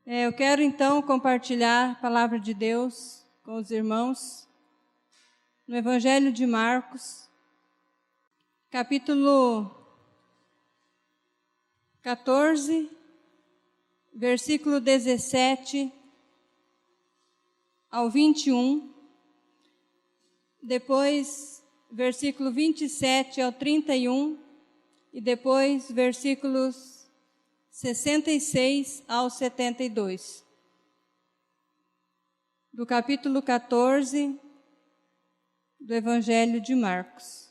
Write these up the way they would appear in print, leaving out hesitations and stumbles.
Eu quero então compartilhar a palavra de Deus com os irmãos no Evangelho de Marcos, capítulo 14, versículo 17 ao 21, depois versículo 27 ao 31 e depois versículos 66 ao 72. Do capítulo 14 do Evangelho de Marcos.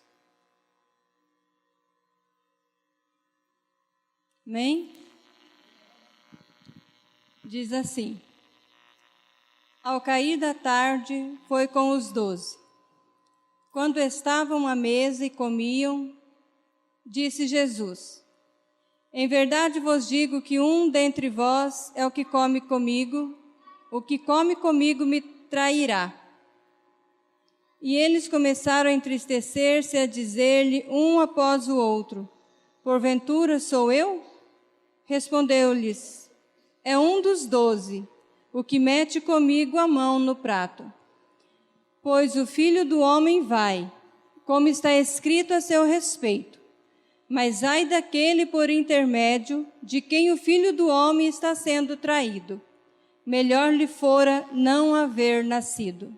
Amém? Diz assim: Ao cair da tarde, foi com os 12. Quando estavam à mesa e comiam, disse Jesus: Em verdade vos digo que um dentre vós é o que come comigo me trairá. E eles começaram a entristecer-se, a dizer-lhe um após o outro: Porventura sou eu? Respondeu-lhes: É um dos 12, o que mete comigo a mão no prato. Pois o Filho do Homem vai, como está escrito a seu respeito. Mas ai daquele por intermédio de quem o Filho do Homem está sendo traído. Melhor lhe fora não haver nascido.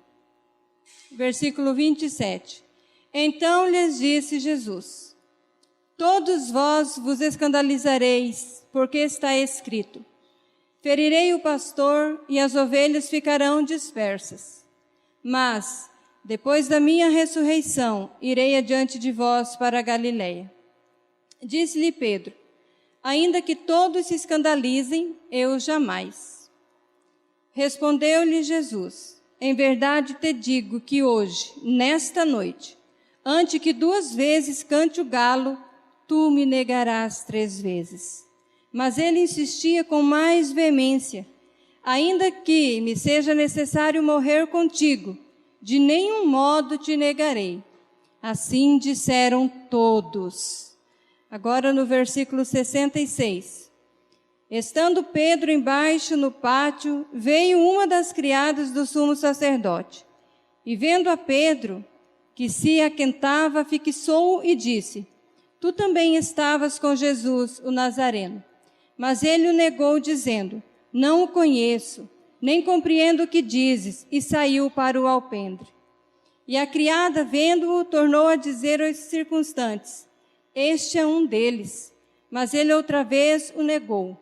Versículo 27. Então lhes disse Jesus: Todos vós vos escandalizareis, porque está escrito: Ferirei o pastor e as ovelhas ficarão dispersas. Mas, depois da minha ressurreição, irei adiante de vós para a Galileia. Disse-lhe Pedro: Ainda que todos se escandalizem, eu jamais. Respondeu-lhe Jesus: Em verdade te digo que hoje, nesta noite, antes que 2 vezes cante o galo, tu me negarás 3 vezes. Mas ele insistia com mais veemência: Ainda que me seja necessário morrer contigo, de nenhum modo te negarei. Assim disseram todos. Agora no versículo 66. Estando Pedro embaixo no pátio, veio uma das criadas do sumo sacerdote. E vendo a Pedro, que se aquentava, fixou e disse: Tu também estavas com Jesus, o Nazareno. Mas ele o negou, dizendo: Não o conheço, nem compreendo o que dizes, e saiu para o alpendre. E a criada, vendo-o, tornou a dizer aos circunstantes: Este é um deles. Mas ele outra vez o negou.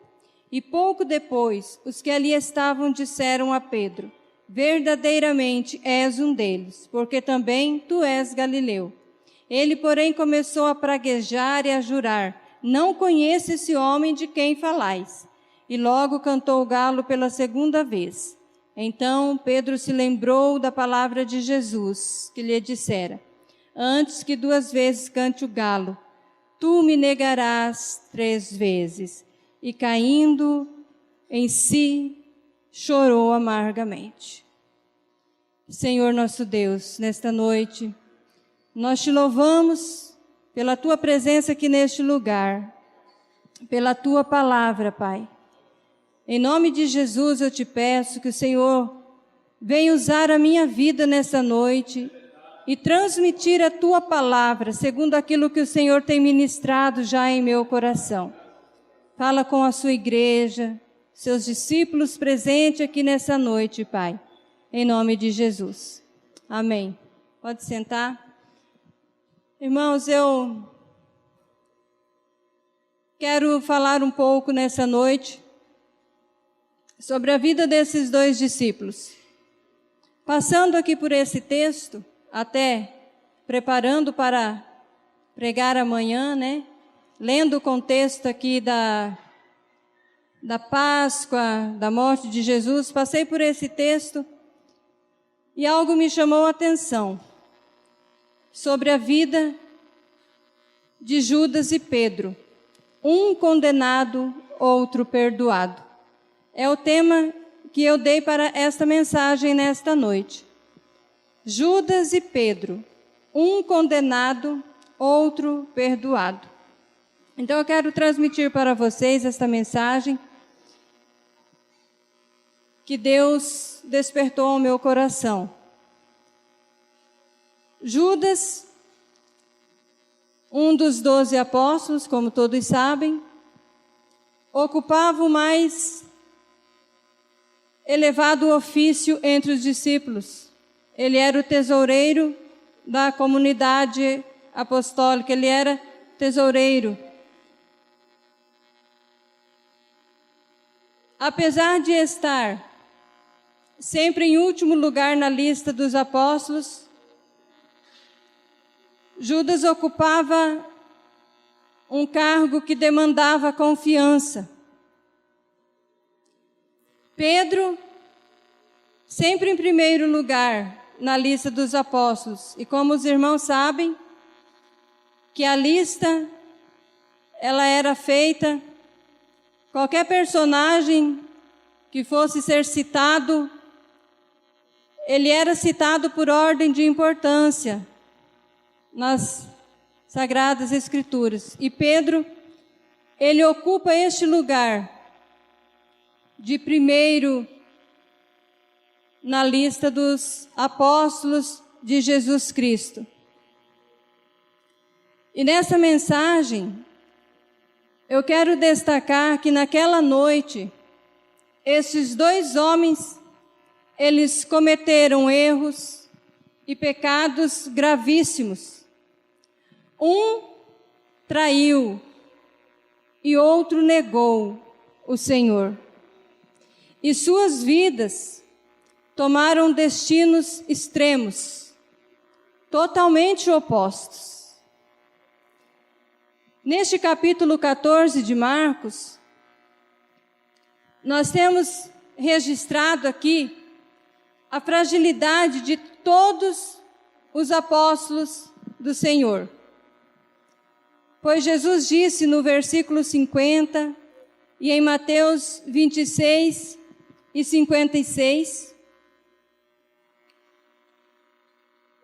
E pouco depois, os que ali estavam disseram a Pedro: Verdadeiramente és um deles, porque também tu és galileu. Ele, porém, começou a praguejar e a jurar: Não conheço esse homem de quem falais. E logo cantou o galo pela 2ª vez. Então Pedro se lembrou da palavra de Jesus, que lhe dissera: Antes que 2 vezes cante o galo, tu me negarás 3 vezes. E caindo em si, chorou amargamente. Senhor nosso Deus, nesta noite, nós te louvamos pela tua presença aqui neste lugar, pela tua palavra, Pai. Em nome de Jesus eu te peço que o Senhor venha usar a minha vida nessa noite e transmitir a tua palavra, segundo aquilo que o Senhor tem ministrado já em meu coração. Fala com a sua igreja, seus discípulos presentes aqui nessa noite, Pai, em nome de Jesus. Amém. Pode sentar. Irmãos, eu quero falar um pouco nessa noite sobre a vida desses 2 discípulos. Passando aqui por esse texto, até preparando para pregar amanhã, né? Lendo o contexto aqui da Páscoa, da morte de Jesus, passei por esse texto e algo me chamou a atenção sobre a vida de Judas e Pedro. Um condenado, outro perdoado. É o tema que eu dei para esta mensagem nesta noite. Judas e Pedro, um condenado, outro perdoado. Então eu quero transmitir para vocês esta mensagem que Deus despertou ao meu coração. Judas, um dos 12 apóstolos, como todos sabem, ocupava o mais elevado ofício entre os discípulos. Ele era o tesoureiro da comunidade apostólica, ele era tesoureiro. Apesar de estar sempre em último lugar na lista dos apóstolos, Judas ocupava um cargo que demandava confiança. Pedro, sempre em primeiro lugar na lista dos apóstolos. E como os irmãos sabem, que a lista, ela era feita, qualquer personagem que fosse ser citado, ele era citado por ordem de importância nas Sagradas Escrituras. E Pedro, ele ocupa este lugar de primeiro na lista dos apóstolos de Jesus Cristo. E nessa mensagem, eu quero destacar que naquela noite, esses dois homens, eles cometeram erros e pecados gravíssimos. Um traiu e outro negou o Senhor. E suas vidas tomaram destinos extremos, totalmente opostos. Neste capítulo 14 de Marcos, nós temos registrado aqui a fragilidade de todos os apóstolos do Senhor. Pois Jesus disse no versículo 50 e em Mateus 26 e 56,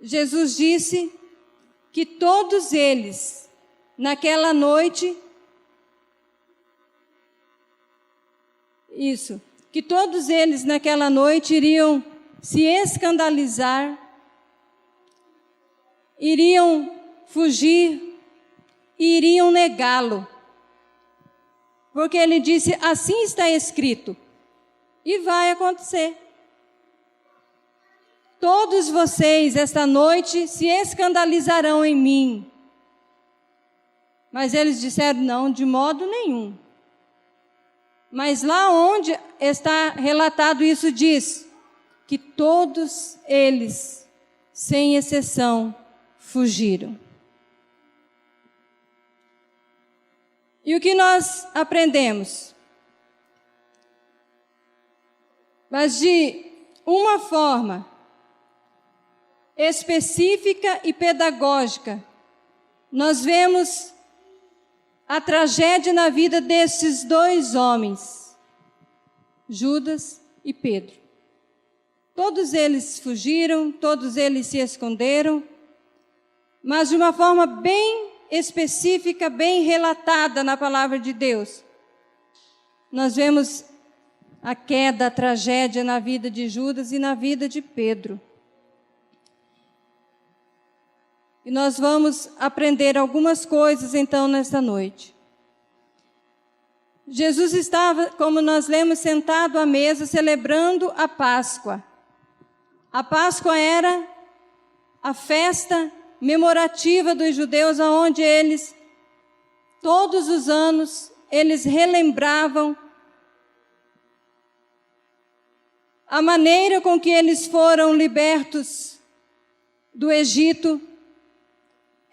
Jesus disse que todos eles, naquela noite, que todos eles naquela noite iriam se escandalizar, iriam fugir e iriam negá-lo. Porque ele disse, assim está escrito, e vai acontecer. Todos vocês esta noite se escandalizarão em mim. Mas eles disseram, não, de modo nenhum. Mas lá onde está relatado isso diz que todos eles, sem exceção, fugiram. E o que nós aprendemos? Mas de uma forma específica e pedagógica, nós vemos a tragédia na vida desses dois homens, Judas e Pedro. Todos eles fugiram, todos eles se esconderam, mas de uma forma bem específica, bem relatada na palavra de Deus. Nós vemos a queda, a tragédia na vida de Judas e na vida de Pedro. E nós vamos aprender algumas coisas então nesta noite. Jesus estava, como nós lemos, sentado à mesa celebrando a Páscoa. A Páscoa era a festa memorativa dos judeus, onde eles, todos os anos, eles relembravam a maneira com que eles foram libertos do Egito.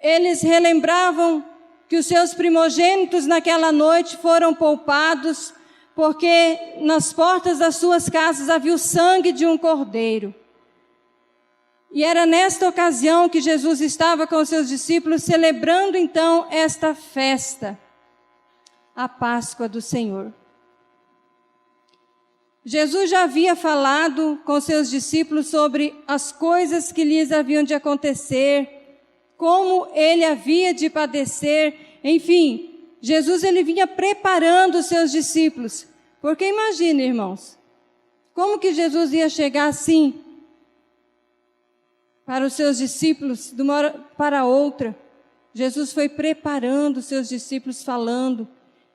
Eles relembravam que os seus primogênitos naquela noite foram poupados, porque nas portas das suas casas havia o sangue de um cordeiro. E era nesta ocasião que Jesus estava com os seus discípulos, celebrando então esta festa, a Páscoa do Senhor. Jesus já havia falado com seus discípulos sobre as coisas que lhes haviam de acontecer, como ele havia de padecer, enfim, Jesus ele vinha preparando os seus discípulos, porque imagine, irmãos, Como que Jesus ia chegar assim para os seus discípulos, de uma hora para outra? Jesus foi preparando os seus discípulos, falando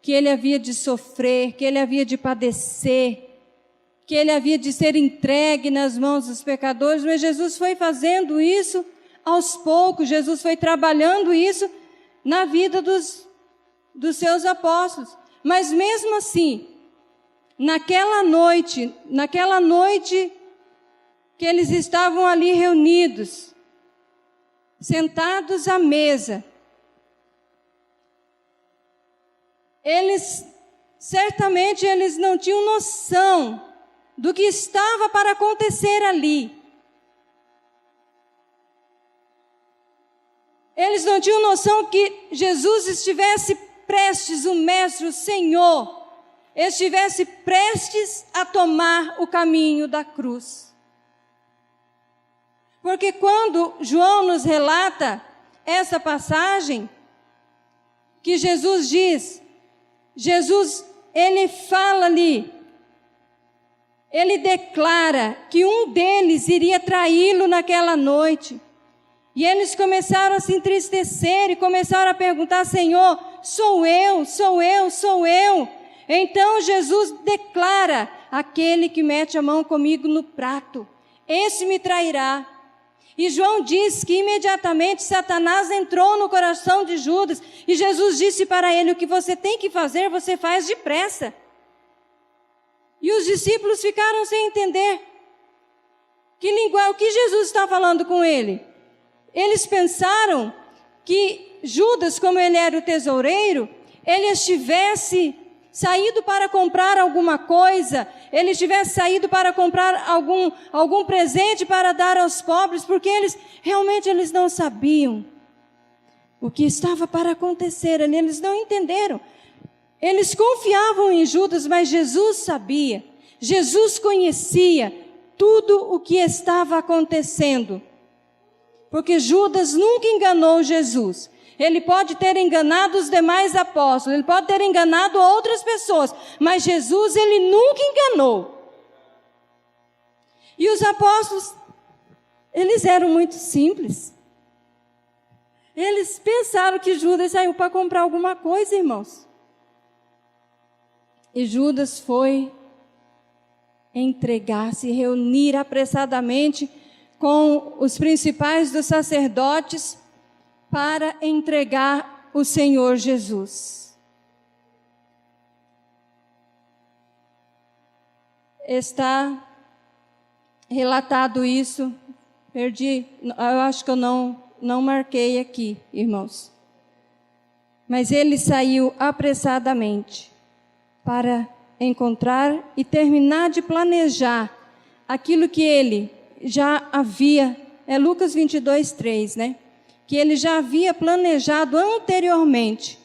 que ele havia de sofrer, que ele havia de padecer, que ele havia de ser entregue nas mãos dos pecadores, mas Jesus foi fazendo isso aos poucos, Jesus foi trabalhando isso na vida dos seus apóstolos. Mas mesmo assim, naquela noite que eles estavam ali reunidos, sentados à mesa, certamente eles não tinham noção do que estava para acontecer ali. Eles não tinham noção que Jesus estivesse prestes, o Mestre, o Senhor, estivesse prestes a tomar o caminho da cruz. Porque quando João nos relata essa passagem, que Jesus diz, ele fala ali, ele declara que um deles iria traí-lo naquela noite. E eles começaram a se entristecer e começaram a perguntar: Senhor, sou eu? Então Jesus declara: aquele que mete a mão comigo no prato, esse me trairá. E João diz que imediatamente Satanás entrou no coração de Judas e Jesus disse para ele: o que você tem que fazer, você faz depressa. E os discípulos ficaram sem entender o que Jesus está falando com ele. Eles pensaram que Judas, como ele era o tesoureiro, ele estivesse saído para comprar alguma coisa, ele tivesse saído para comprar algum presente para dar aos pobres, porque eles não sabiam o que estava para acontecer, eles não entenderam. Eles confiavam em Judas, mas Jesus sabia, Jesus conhecia tudo o que estava acontecendo. Porque Judas nunca enganou Jesus. Ele pode ter enganado os demais apóstolos, ele pode ter enganado outras pessoas, mas Jesus ele nunca enganou. E os apóstolos, eles eram muito simples. Eles pensaram que Judas saiu para comprar alguma coisa, irmãos. E Judas foi entregar-se, reunir apressadamente com os principais dos sacerdotes para entregar o Senhor Jesus. Está relatado isso, eu acho que eu não marquei aqui, irmãos. Mas ele saiu apressadamente para encontrar e terminar de planejar aquilo que ele já havia, Lucas 22, 3, né? Que ele já havia planejado anteriormente,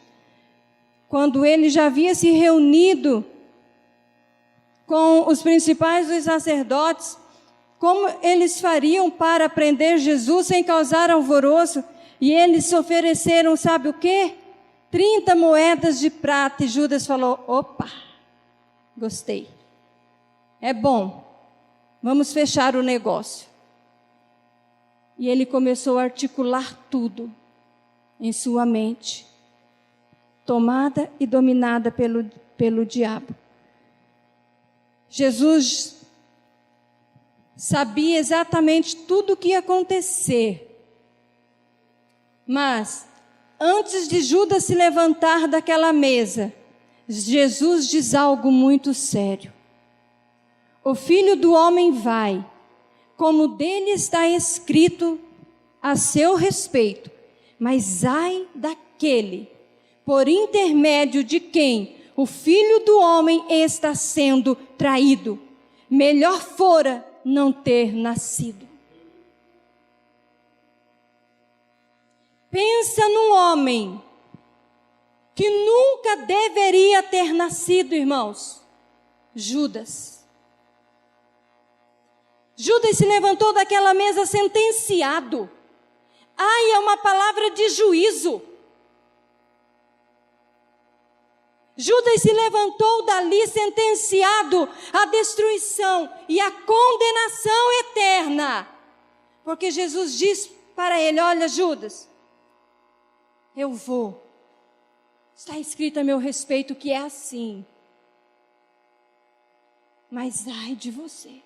quando ele já havia se reunido com os principais dos sacerdotes, como eles fariam para prender Jesus sem causar alvoroço, e eles se ofereceram, sabe o quê? 30 moedas de prata, e Judas falou: opa, gostei, é bom, vamos fechar o negócio. E ele começou a articular tudo em sua mente, tomada e dominada pelo diabo. Jesus sabia exatamente tudo o que ia acontecer. Mas, antes de Judas se levantar daquela mesa, Jesus diz algo muito sério. O Filho do Homem vai, como dele está escrito a seu respeito, mas ai daquele, por intermédio de quem o Filho do Homem está sendo traído. Melhor fora não ter nascido. Pensa num homem que nunca deveria ter nascido, irmãos. Judas. Judas se levantou daquela mesa sentenciado. Ai, é uma palavra de juízo. Judas se levantou dali sentenciado à destruição e à condenação eterna. Porque Jesus disse para ele: olha, Judas, eu vou. Está escrito a meu respeito que é assim. Mas ai de você.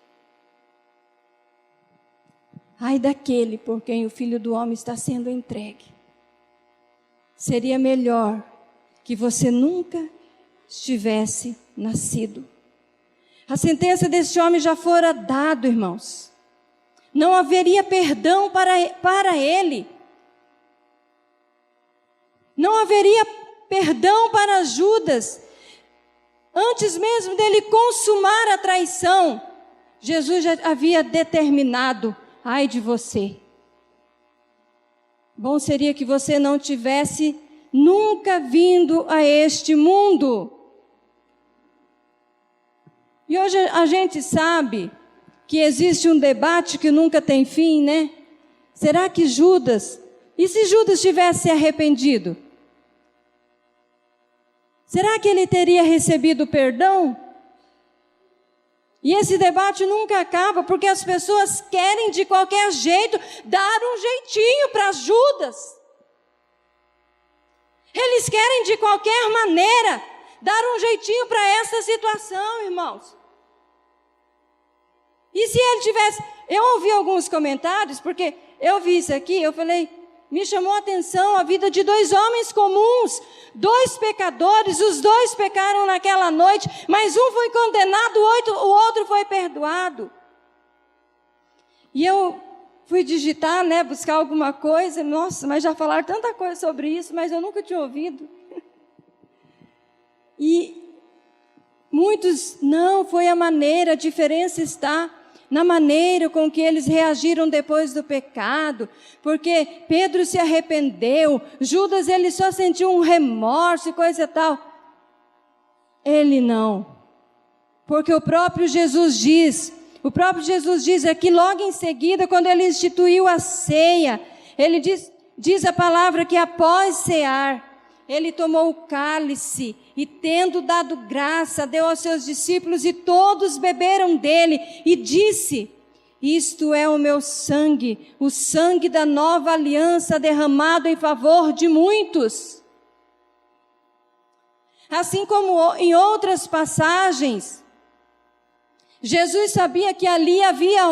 Ai daquele por quem o Filho do Homem está sendo entregue. Seria melhor que você nunca estivesse nascido. A sentença deste homem já fora dada, irmãos. Não haveria perdão para ele. Não haveria perdão para Judas. Antes mesmo dele consumar a traição, Jesus já havia determinado: ai de você. Bom seria que você não tivesse nunca vindo a este mundo. E hoje a gente sabe que existe um debate que nunca tem fim, né? Será que Judas, e se Judas tivesse se arrependido? Será que ele teria recebido perdão? E esse debate nunca acaba, porque as pessoas querem de qualquer jeito dar um jeitinho para Judas. Eles querem de qualquer maneira dar um jeitinho para essa situação, irmãos. E se ele tivesse... Eu ouvi alguns comentários, porque eu vi isso aqui, eu falei, me chamou a atenção a vida de dois homens comuns, dois pecadores, os dois pecaram naquela noite, mas um foi condenado, o outro foi perdoado. E eu fui digitar, né, buscar alguma coisa, nossa, mas já falaram tanta coisa sobre isso, mas eu nunca tinha ouvido. E muitos, não, foi a maneira, a diferença está na maneira com que eles reagiram depois do pecado, porque Pedro se arrependeu, Judas ele só sentiu um remorso e coisa e tal. Ele não, porque o próprio Jesus diz aqui logo em seguida, quando ele instituiu a ceia, ele diz a palavra que após cear, ele tomou o cálice e tendo dado graça, deu aos seus discípulos e todos beberam dele e disse: isto é o meu sangue, o sangue da nova aliança derramado em favor de muitos. Assim como em outras passagens, Jesus sabia que ali havia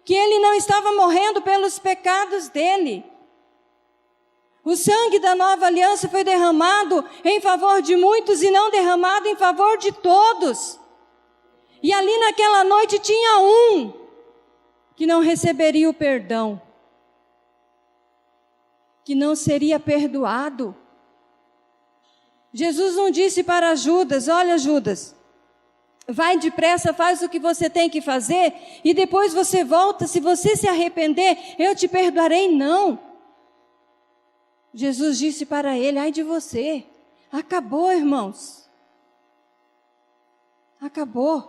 que ele não estava morrendo pelos pecados dele. O sangue da nova aliança foi derramado em favor de muitos e não derramado em favor de todos. E ali naquela noite tinha que não receberia o perdão, que não seria perdoado. Jesus não disse para Judas: olha, Judas, vai depressa, faz o que você tem que fazer e depois você volta, se você se arrepender, eu te perdoarei. Não. Jesus disse para ele: ai de você, acabou, irmãos, acabou.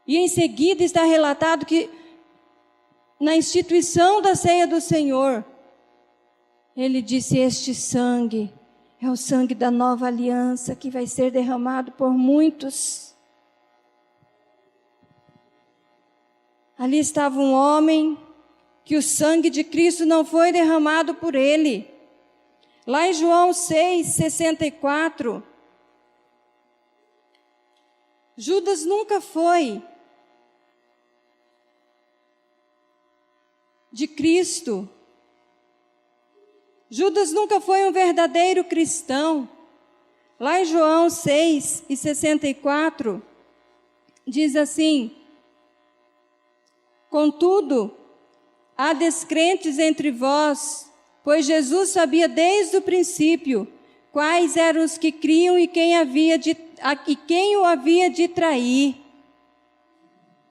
E em seguida está relatado que na instituição da ceia do Senhor, ele disse: este sangue é o sangue da nova aliança que vai ser derramado por muitos. Ali estava um homem que o sangue de Cristo não foi derramado por ele. Lá em João 6,64, Judas nunca foi de Cristo. Judas nunca foi um verdadeiro cristão. Lá em João 6,64, diz assim: contudo, há descrentes entre vós, pois Jesus sabia desde o princípio quais eram os que criam e quem o havia de trair.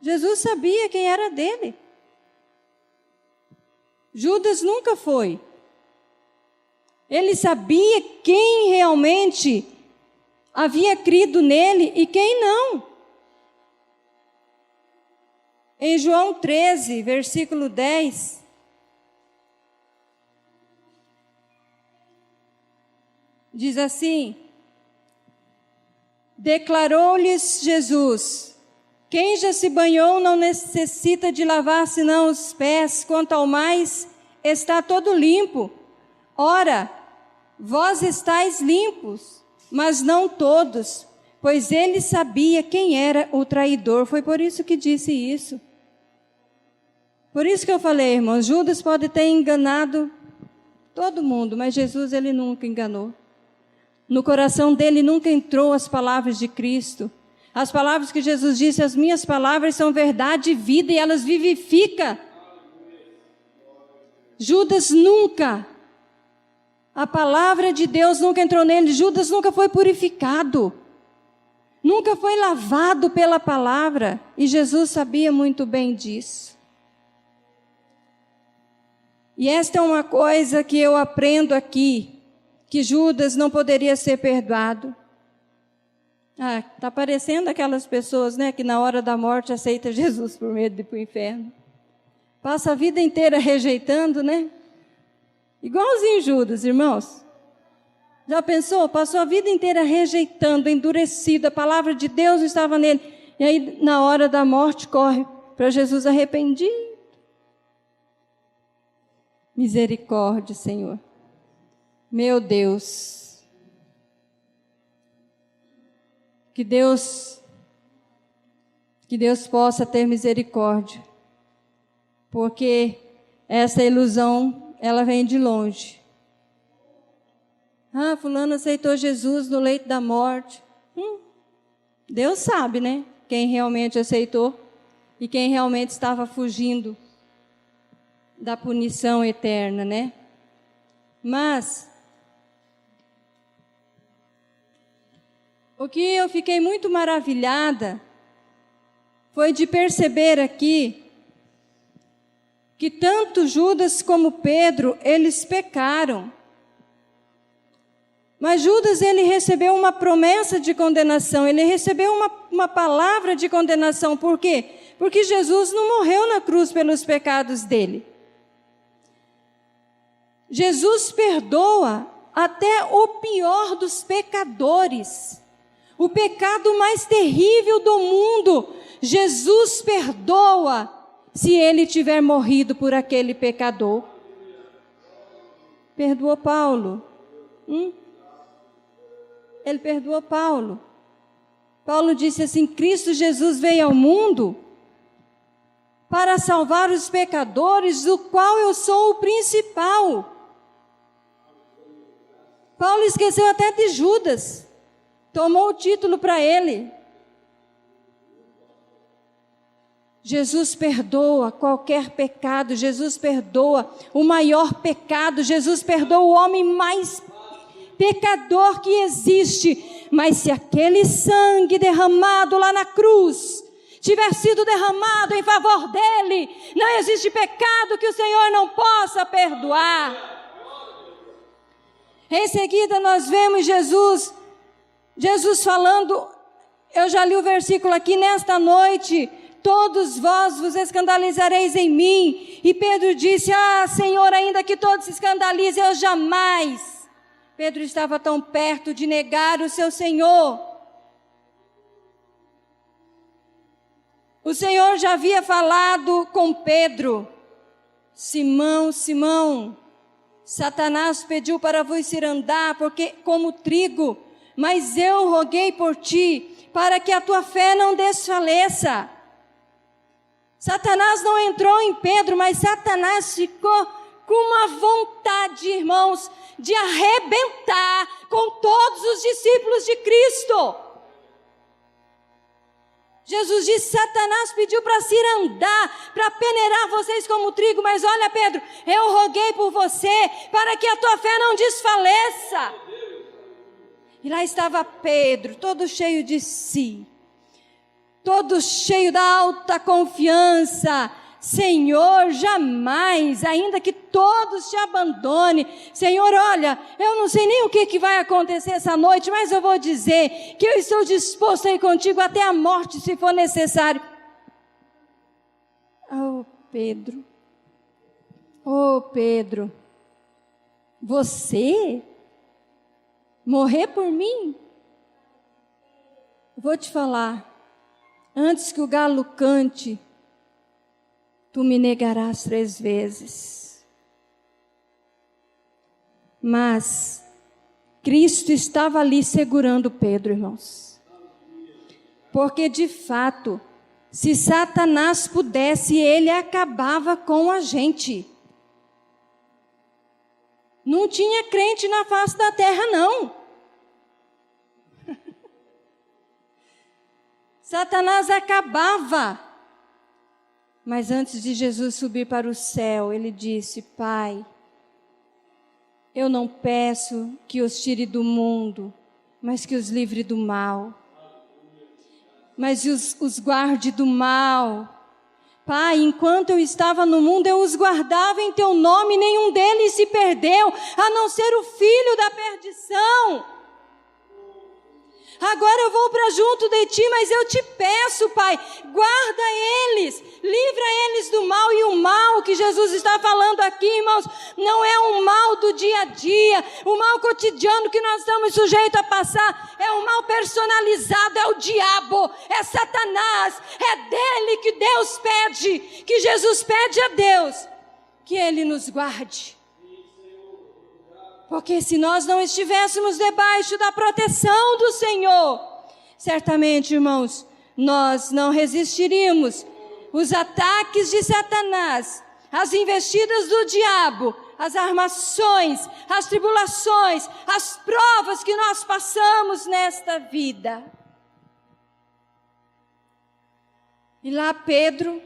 Jesus sabia quem era dele. Judas nunca foi. Ele sabia quem realmente havia crido nele e quem não. Em João 13, versículo 10, diz assim: Declarou-lhes Jesus: quem já se banhou não necessita de lavar senão os pés, quanto ao mais está todo limpo. Ora, vós estáis limpos, mas não todos, pois ele sabia quem era o traidor. Foi por isso que disse isso. Por isso que eu falei, irmãos, Judas pode ter enganado todo mundo, mas Jesus ele nunca enganou. No coração dele nunca entrou as palavras de Cristo. As palavras que Jesus disse, as minhas palavras são verdade e vida, e elas vivificam. Judas nunca, a palavra de Deus nunca entrou nele. Judas nunca foi purificado, nunca foi lavado pela palavra, e Jesus sabia muito bem disso. E esta é uma coisa que eu aprendo aqui, que Judas não poderia ser perdoado. Está parecendo aquelas pessoas, né, que na hora da morte aceita Jesus por medo de ir para o inferno. Passa a vida inteira rejeitando, né? Igualzinho Judas, irmãos. Já pensou? Passou a vida inteira rejeitando, endurecido, a palavra de Deus não estava nele. E aí, na hora da morte, corre para Jesus arrependido. Misericórdia, Senhor. Meu Deus, que Deus possa ter misericórdia, porque essa ilusão, ela vem de longe. Fulano aceitou Jesus no leito da morte. Deus sabe, né? Quem realmente aceitou e quem realmente estava fugindo da punição eterna, né? Mas o que eu fiquei muito maravilhada foi de perceber aqui que tanto Judas como Pedro, eles pecaram. Mas Judas, ele recebeu uma promessa de condenação, ele recebeu uma palavra de condenação. Por quê? Porque Jesus não morreu na cruz pelos pecados dele. Jesus perdoa até o pior dos pecadores. O pecado mais terrível do mundo, Jesus perdoa se ele tiver morrido por aquele pecador. Perdoou Paulo. Ele perdoou Paulo. Paulo disse assim: Cristo Jesus veio ao mundo para salvar os pecadores, do qual eu sou o principal. Paulo esqueceu até de Judas. Tomou o título para ele. Jesus perdoa qualquer pecado. Jesus perdoa o maior pecado. Jesus perdoa o homem mais pecador que existe. Mas se aquele sangue derramado lá na cruz tiver sido derramado em favor dele, não existe pecado que o Senhor não possa perdoar. Em seguida nós vemos Jesus falando, eu já li o versículo aqui: nesta noite todos vós vos escandalizareis em mim. E Pedro disse: Senhor, ainda que todos se escandalizem, eu jamais. Pedro estava tão perto de negar o seu Senhor. O Senhor já havia falado com Pedro: Simão, Simão, Satanás pediu para vos cirandar, porque como trigo, mas eu roguei por ti, para que a tua fé não desfaleça. Satanás não entrou em Pedro, mas Satanás ficou com uma vontade, irmãos, de arrebentar com todos os discípulos de Cristo. Jesus disse: Satanás pediu para cirandar, para peneirar vocês como trigo, mas olha, Pedro, eu roguei por você, para que a tua fé não desfaleça. E lá estava Pedro, todo cheio de si, todo cheio da alta confiança. Senhor, jamais, ainda que todos te abandonem. Senhor, olha, eu não sei nem o que vai acontecer essa noite, mas eu vou dizer que eu estou disposto a ir contigo até a morte, se for necessário. Oh, Pedro, você morrer por mim? vou te falar, antes que o galo cante, tu me negarás 3 vezes. Mas Cristo estava ali segurando Pedro, irmãos. Porque de fato, se Satanás pudesse, ele acabava com a gente. Não tinha crente na face da terra, não. Satanás acabava. Mas antes de Jesus subir para o céu, ele disse: Pai, eu não peço que os tire do mundo, mas que os livre do mal. Mas os guarde do mal. Pai, enquanto eu estava no mundo, eu os guardava em teu nome, nenhum deles se perdeu, a não ser o filho da perdição. Agora eu vou para junto de ti, mas eu te peço, Pai, guarda eles, livra eles do mal. E o mal que Jesus está falando aqui, irmãos, não é um mal do dia a dia, o mal cotidiano que nós estamos sujeitos a passar, é um mal personalizado, é o diabo, é Satanás, é dele que Deus pede, que Jesus pede a Deus, que ele nos guarde. Porque se nós não estivéssemos debaixo da proteção do Senhor, certamente, irmãos, nós não resistiríamos os ataques de Satanás, as investidas do diabo, as armações, as tribulações, as provas que nós passamos nesta vida. E lá Pedro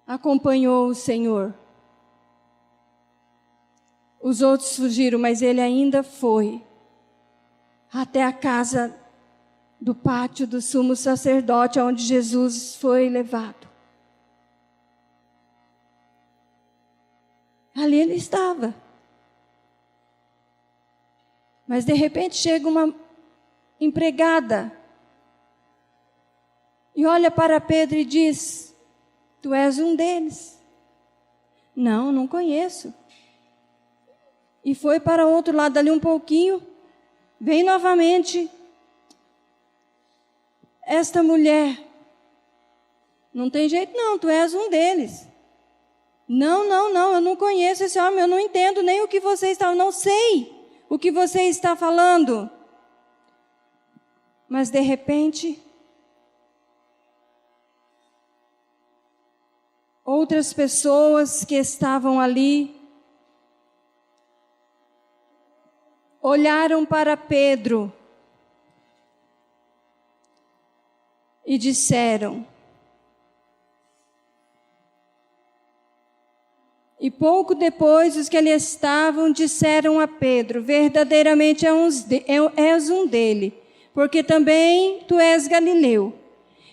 acompanhou o Senhor. Os outros fugiram, mas ele ainda foi até a casa do pátio do sumo sacerdote, onde Jesus foi levado. Ali ele estava. Mas de repente chega uma empregada e olha para Pedro e diz: Tu és um deles. Não conheço. E foi para o outro lado, ali um pouquinho, vem novamente esta mulher. Não tem jeito não, tu és um deles. Não, eu não conheço esse homem, eu não entendo nem o que você está, eu não sei o que você está falando. Mas de repente, outras pessoas que estavam ali olharam para Pedro e disseram, e pouco depois os que ali estavam disseram a Pedro: verdadeiramente és um dele, porque também tu és galileu.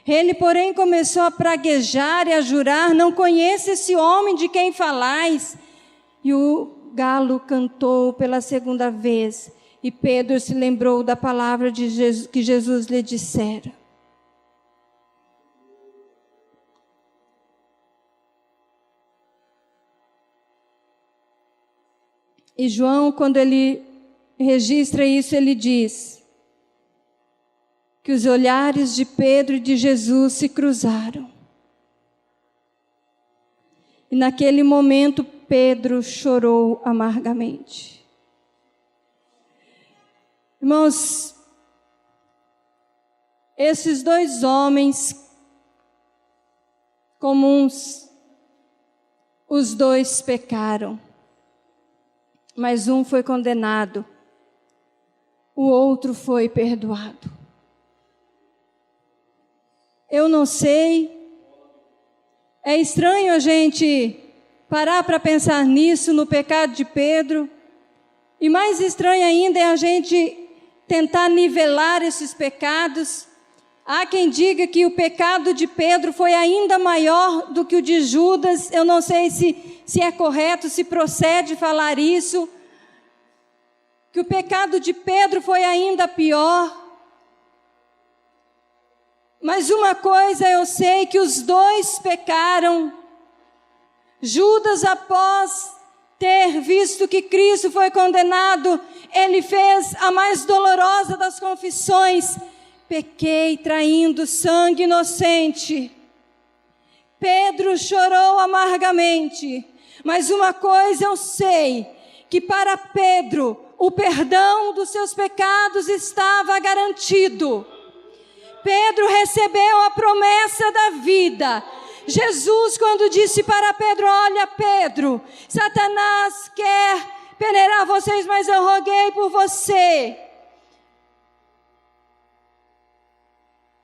Ele, porém, começou a praguejar e a jurar: não conheço esse homem de quem falais. E o galo cantou pela 2ª vez, e Pedro se lembrou da palavra de Jesus, que Jesus lhe dissera. E João, quando ele registra isso, ele diz que os olhares de Pedro e de Jesus se cruzaram. E naquele momento Pedro chorou amargamente. Irmãos, esses 2 homens comuns, os 2 pecaram, mas um foi condenado, o outro foi perdoado. Eu não sei, é estranho a gente parar para pensar nisso, no pecado de Pedro, e mais estranho ainda é a gente tentar nivelar esses pecados. Há quem diga que o pecado de Pedro foi ainda maior do que o de Judas. Eu não sei se é correto, se procede falar isso, que o pecado de Pedro foi ainda pior. Mas uma coisa eu sei, que os 2 pecaram. Judas, após ter visto que Cristo foi condenado, ele fez a mais dolorosa das confissões: pequei traindo sangue inocente. Pedro chorou amargamente, mas uma coisa eu sei, que para Pedro o perdão dos seus pecados estava garantido. Pedro recebeu a promessa da vida. Jesus, quando disse para Pedro: olha, Pedro, Satanás quer peneirar vocês, mas eu roguei por você.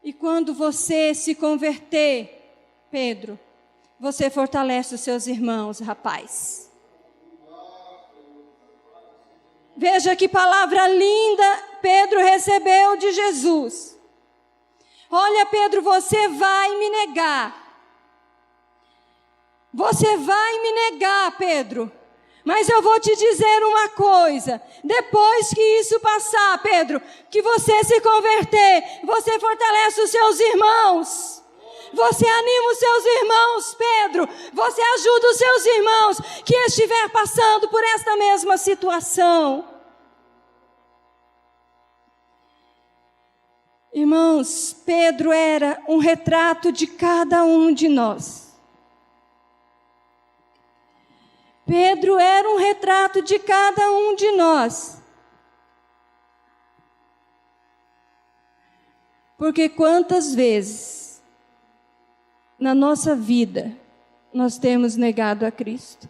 E quando você se converter, Pedro, você fortalece os seus irmãos, rapaz. Veja que palavra linda Pedro recebeu de Jesus. Olha, Pedro, você vai me negar. Você vai me negar, Pedro. Mas eu vou te dizer uma coisa: depois que isso passar, Pedro, que você se converter, você fortalece os seus irmãos. Você anima os seus irmãos, Pedro. Você ajuda os seus irmãos que estiver passando por esta mesma situação. Irmãos, Pedro era um retrato de cada um de nós. Pedro era um retrato de cada um de nós. Porque quantas vezes na nossa vida nós temos negado a Cristo?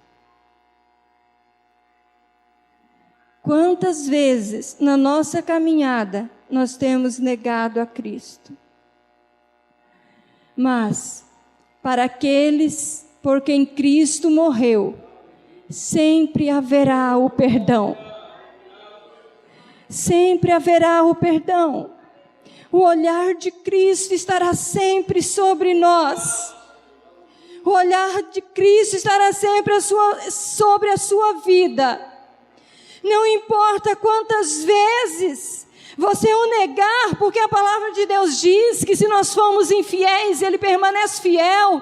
Quantas vezes na nossa caminhada nós temos negado a Cristo? Mas para aqueles por quem Cristo morreu, sempre haverá o perdão. Sempre haverá o perdão. O olhar de Cristo estará sempre sobre nós. O olhar de Cristo estará sempre sobre a sua vida. Não importa quantas vezes você o negar, porque a palavra de Deus diz que se nós formos infiéis, Ele permanece fiel.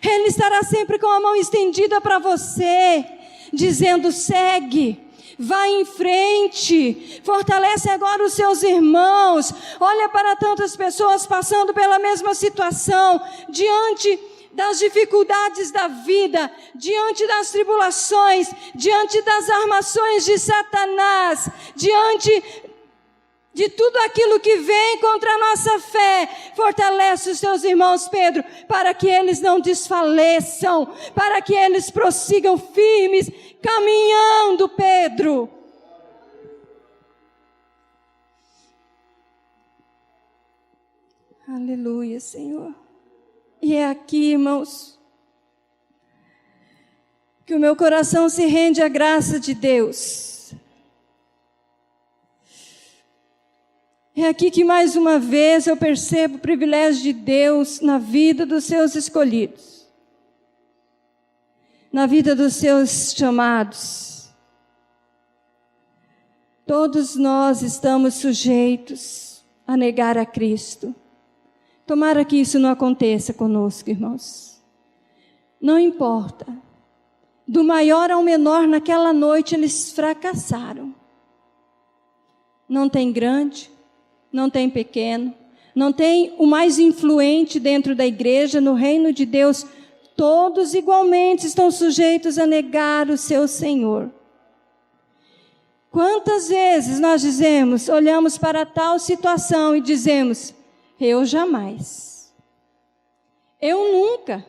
Ele estará sempre com a mão estendida para você, dizendo: segue, vai em frente, fortalece agora os seus irmãos. Olha para tantas pessoas passando pela mesma situação, diante das dificuldades da vida, diante das tribulações, diante das armações de Satanás, diante de tudo aquilo que vem contra a nossa fé. Fortalece os seus irmãos, Pedro, para que eles não desfaleçam, para que eles prossigam firmes, caminhando, Pedro. Aleluia, Senhor. E é aqui, irmãos, que o meu coração se rende à graça de Deus. É aqui que mais uma vez eu percebo o privilégio de Deus na vida dos seus escolhidos, na vida dos seus chamados. Todos nós estamos sujeitos a negar a Cristo. Tomara que isso não aconteça conosco, irmãos. Não importa. Do maior ao menor, naquela noite eles fracassaram. Não tem grande, não tem pequeno, não tem o mais influente dentro da igreja, no reino de Deus. Todos igualmente estão sujeitos a negar o seu Senhor. Quantas vezes nós dizemos, olhamos para tal situação e dizemos: eu jamais, eu nunca,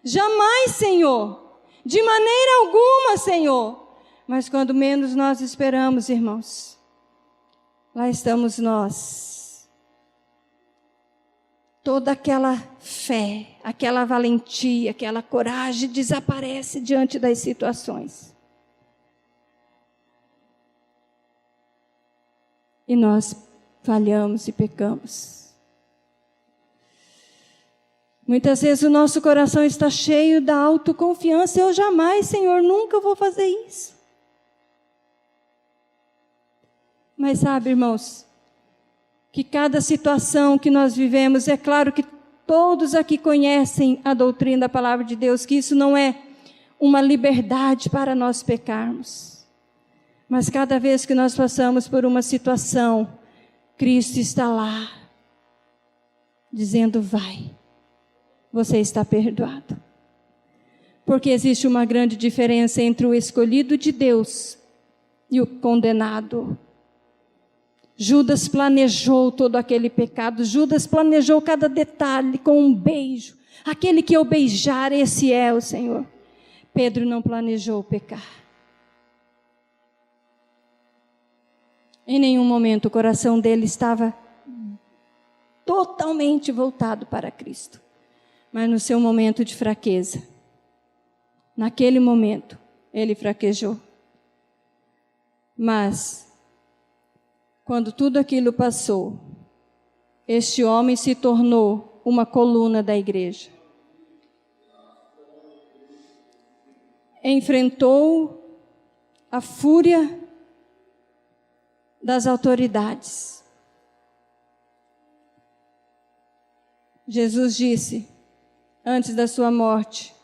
jamais, Senhor, de maneira alguma, Senhor. Mas quando menos nós esperamos, irmãos, lá estamos nós. Toda aquela fé, aquela valentia, aquela coragem desaparece diante das situações. E nós falhamos e pecamos. Muitas vezes o nosso coração está cheio da autoconfiança. Eu jamais, Senhor, nunca vou fazer isso. Mas sabe, irmãos, que cada situação que nós vivemos, é claro que todos aqui conhecem a doutrina da palavra de Deus, que isso não é uma liberdade para nós pecarmos. Mas cada vez que nós passamos por uma situação, Cristo está lá, dizendo: vai, você está perdoado. Porque existe uma grande diferença entre o escolhido de Deus e o condenado. Judas planejou todo aquele pecado, Judas planejou cada detalhe com um beijo. Aquele que eu beijar, esse é o Senhor. Pedro não planejou pecar. Em nenhum momento o coração dele estava totalmente voltado para Cristo. Mas no seu momento de fraqueza, naquele momento, ele fraquejou. Mas, quando tudo aquilo passou, este homem se tornou uma coluna da igreja. Enfrentou a fúria das autoridades. Jesus disse, antes da sua morte: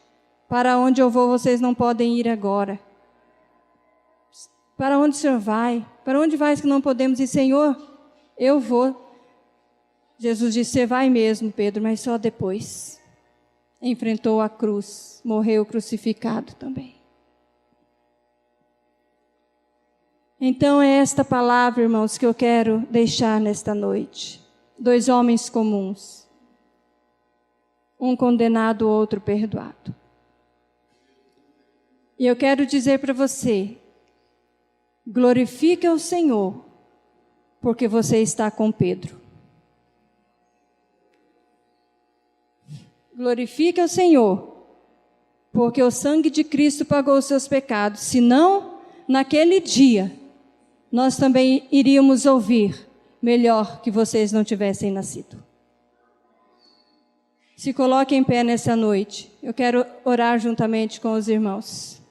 para onde eu vou, vocês não podem ir agora. Para onde o Senhor vai? Para onde vais que não podemos ir? Senhor, eu vou. Jesus disse: você vai mesmo, Pedro, mas só depois. Enfrentou a cruz, morreu crucificado também. Então é esta palavra, irmãos, que eu quero deixar nesta noite. 2 homens comuns. Um condenado, o outro perdoado. E eu quero dizer para você: glorifique o Senhor, porque você está com Pedro. Glorifique o Senhor, porque o sangue de Cristo pagou os seus pecados. Senão, naquele dia, nós também iríamos ouvir: melhor que vocês não tivessem nascido. Se coloque em pé nessa noite. Eu quero orar juntamente com os irmãos.